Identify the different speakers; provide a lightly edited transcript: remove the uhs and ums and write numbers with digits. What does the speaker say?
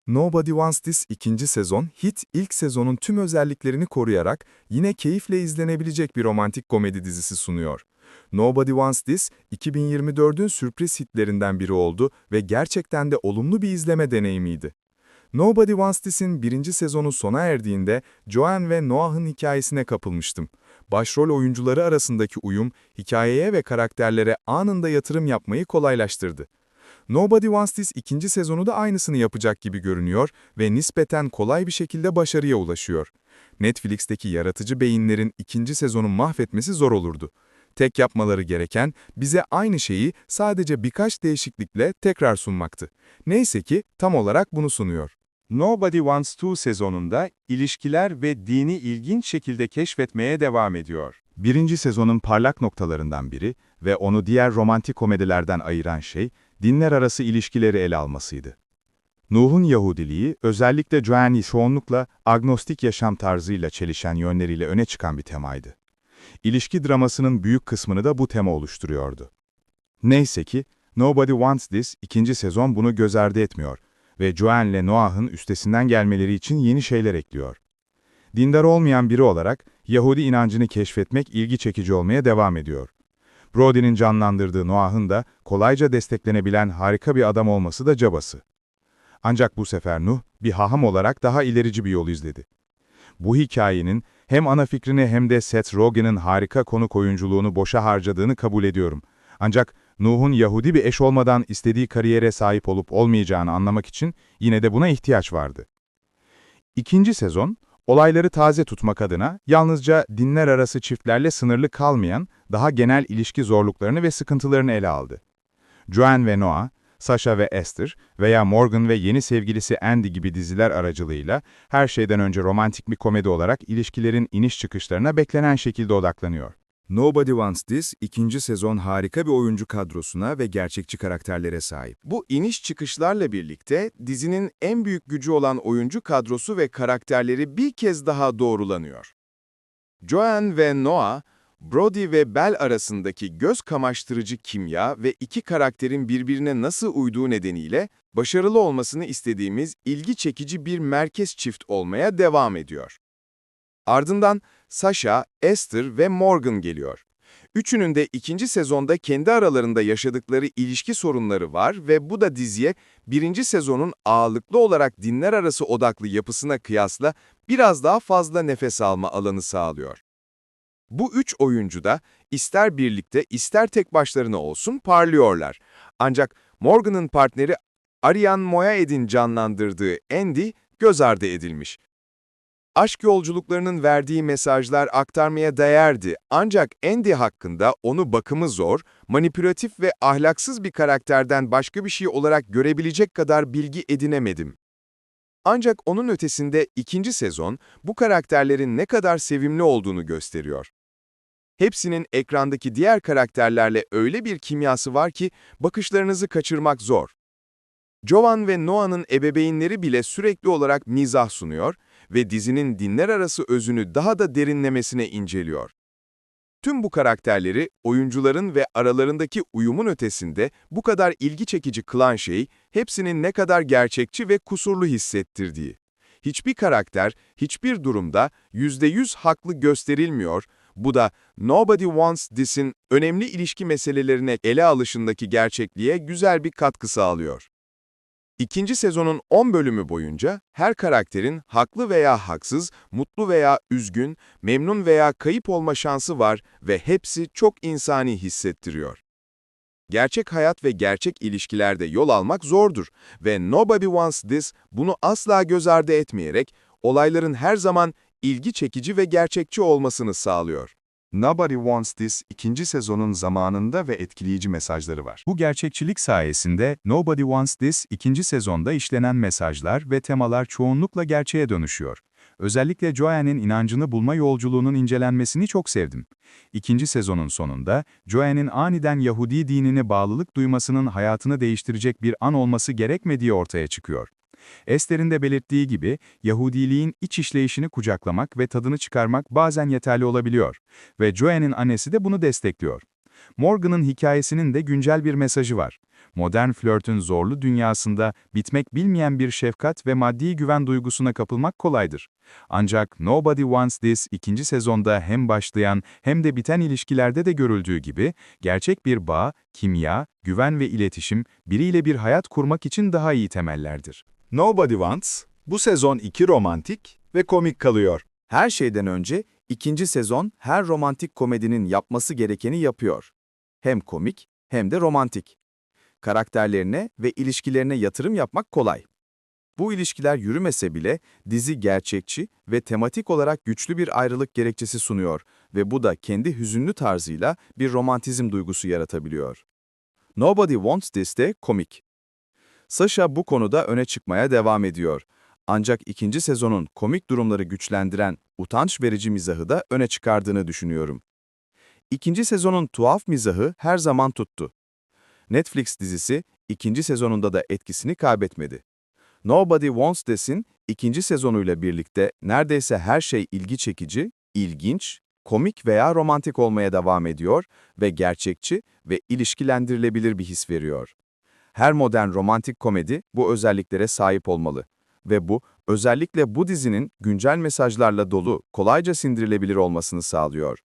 Speaker 1: Nobody Wants This ikinci sezon, Hit ilk sezonun tüm özelliklerini koruyarak yine keyifle izlenebilecek bir romantik komedi dizisi sunuyor. Nobody Wants This, 2024'ün sürpriz hitlerinden biri oldu ve gerçekten de olumlu bir izleme deneyimiydi. Nobody Wants This'in birinci sezonu sona erdiğinde Joanne ve Noah'ın hikayesine kapılmıştım. Başrol oyuncuları arasındaki uyum, hikayeye ve karakterlere anında yatırım yapmayı kolaylaştırdı. Nobody Wants This ikinci sezonu da aynısını yapacak gibi görünüyor ve nispeten kolay bir şekilde başarıya ulaşıyor. Netflix'teki yaratıcı beyinlerin ikinci sezonu mahvetmesi zor olurdu. Tek yapmaları gereken bize aynı şeyi sadece birkaç değişiklikle tekrar sunmaktı. Neyse ki tam olarak bunu sunuyor.
Speaker 2: Nobody Wants To sezonunda ilişkiler ve dini ilginç şekilde keşfetmeye devam ediyor. Birinci sezonun parlak noktalarından biri ve onu diğer romantik komedilerden ayıran şey, dinler arası ilişkileri ele almasıydı. Nuh'un Yahudiliği, özellikle Joanne çoğunlukla agnostik yaşam tarzıyla çelişen yönleriyle öne çıkan bir temaydı. İlişki dramasının büyük kısmını da bu tema oluşturuyordu. Neyse ki, Nobody Wants This ikinci sezon bunu göz ardı etmiyor ve Joanne ile Noah'ın üstesinden gelmeleri için yeni şeyler ekliyor. Dindar olmayan biri olarak Yahudi inancını keşfetmek ilgi çekici olmaya devam ediyor. Brody'nin canlandırdığı Noah'ın da kolayca desteklenebilen harika bir adam olması da cabası. Ancak bu sefer Nuh, bir haham olarak daha ilerici bir yol izledi. Bu hikayenin hem ana fikrini hem de Seth Rogen'ın harika konuk oyunculuğunu boşa harcadığını kabul ediyorum. Ancak Nuh'un Yahudi bir eş olmadan istediği kariyere sahip olup olmayacağını anlamak için yine de buna ihtiyaç vardı. İkinci sezon, olayları taze tutmak adına yalnızca dinler arası çiftlerle sınırlı kalmayan, daha genel ilişki zorluklarını ve sıkıntılarını ele aldı. Joanne ve Noah, Sasha ve Esther veya Morgan ve yeni sevgilisi Andy gibi diziler aracılığıyla her şeyden önce romantik bir komedi olarak ilişkilerin iniş çıkışlarına beklenen şekilde odaklanıyor.
Speaker 1: Nobody Wants This ikinci sezon harika bir oyuncu kadrosuna ve gerçekçi karakterlere sahip.
Speaker 3: Bu iniş çıkışlarla birlikte dizinin en büyük gücü olan oyuncu kadrosu ve karakterleri bir kez daha doğrulanıyor. Joanne ve Noah, Brody ve Belle arasındaki göz kamaştırıcı kimya ve iki karakterin birbirine nasıl uyduğu nedeniyle başarılı olmasını istediğimiz ilgi çekici bir merkez çift olmaya devam ediyor. Ardından Sasha, Esther ve Morgan geliyor. Üçünün de ikinci sezonda kendi aralarında yaşadıkları ilişki sorunları var ve bu da diziye birinci sezonun ağırlıklı olarak dinler arası odaklı yapısına kıyasla biraz daha fazla nefes alma alanı sağlıyor. Bu üç oyuncu da ister birlikte ister tek başlarına olsun parlıyorlar. Ancak Morgan'ın partneri Ariane Moaed'in canlandırdığı Andy göz ardı edilmiş. Aşk yolculuklarının verdiği mesajlar aktarmaya değerdi ancak Andy hakkında onu bakımı zor, manipülatif ve ahlaksız bir karakterden başka bir şey olarak görebilecek kadar bilgi edinemedim. Ancak onun ötesinde ikinci sezon bu karakterlerin ne kadar sevimli olduğunu gösteriyor. Hepsinin ekrandaki diğer karakterlerle öyle bir kimyası var ki bakışlarınızı kaçırmak zor. Joanne ve Noah'nın ebeveynleri bile sürekli olarak mizah sunuyor ve dizinin dinler arası özünü daha da derinlemesine inceliyor. Tüm bu karakterleri, oyuncuların ve aralarındaki uyumun ötesinde bu kadar ilgi çekici kılan şey, hepsinin ne kadar gerçekçi ve kusurlu hissettirdiği. Hiçbir karakter, hiçbir durumda %100 haklı gösterilmiyor, bu da Nobody Wants This'in önemli ilişki meselelerine ele alışındaki gerçekliğe güzel bir katkı sağlıyor. İkinci sezonun 10 bölümü boyunca her karakterin haklı veya haksız, mutlu veya üzgün, memnun veya kayıp olma şansı var ve hepsi çok insani hissettiriyor. Gerçek hayat ve gerçek ilişkilerde yol almak zordur ve Nobody Wants This bunu asla göz ardı etmeyerek olayların her zaman ilgi çekici ve gerçekçi olmasını sağlıyor.
Speaker 2: Nobody Wants This ikinci sezonun zamanında ve etkileyici mesajları var. Bu gerçekçilik sayesinde Nobody Wants This ikinci sezonda işlenen mesajlar ve temalar çoğunlukla gerçeğe dönüşüyor. Özellikle Joanne'in inancını bulma yolculuğunun incelenmesini çok sevdim. İkinci sezonun sonunda, Joanne'in aniden Yahudi dinine bağlılık duymasının hayatını değiştirecek bir an olması gerekmediği ortaya çıkıyor. Esther'in de belirttiği gibi, Yahudiliğin iç işleyişini kucaklamak ve tadını çıkarmak bazen yeterli olabiliyor ve Joanne'in annesi de bunu destekliyor. Morgan'ın hikayesinin de güncel bir mesajı var. Modern flörtün zorlu dünyasında bitmek bilmeyen bir şefkat ve maddi güven duygusuna kapılmak kolaydır. Ancak Nobody Wants This ikinci sezonda hem başlayan hem de biten ilişkilerde de görüldüğü gibi, gerçek bir bağ, kimya, güven ve iletişim biriyle bir hayat kurmak için daha iyi temellerdir.
Speaker 1: Nobody Wants, bu sezon 2 romantik ve komik kalıyor. Her şeyden önce ikinci sezon her romantik komedinin yapması gerekeni yapıyor. Hem komik hem de romantik. Karakterlerine ve ilişkilerine yatırım yapmak kolay. Bu ilişkiler yürümese bile dizi gerçekçi ve tematik olarak güçlü bir ayrılık gerekçesi sunuyor ve bu da kendi hüzünlü tarzıyla bir romantizm duygusu yaratabiliyor. Nobody Wants This de komik. Sasha bu konuda öne çıkmaya devam ediyor. Ancak ikinci sezonun komik durumları güçlendiren, utanç verici mizahı da öne çıkardığını düşünüyorum. İkinci sezonun tuhaf mizahı her zaman tuttu. Netflix dizisi ikinci sezonunda da etkisini kaybetmedi. Nobody Wants This'in ikinci sezonuyla birlikte neredeyse her şey ilgi çekici, ilginç, komik veya romantik olmaya devam ediyor ve gerçekçi ve ilişkilendirilebilir bir his veriyor. Her modern romantik komedi bu özelliklere sahip olmalı ve bu, özellikle bu dizinin güncel mesajlarla dolu, kolayca sindirilebilir olmasını sağlıyor.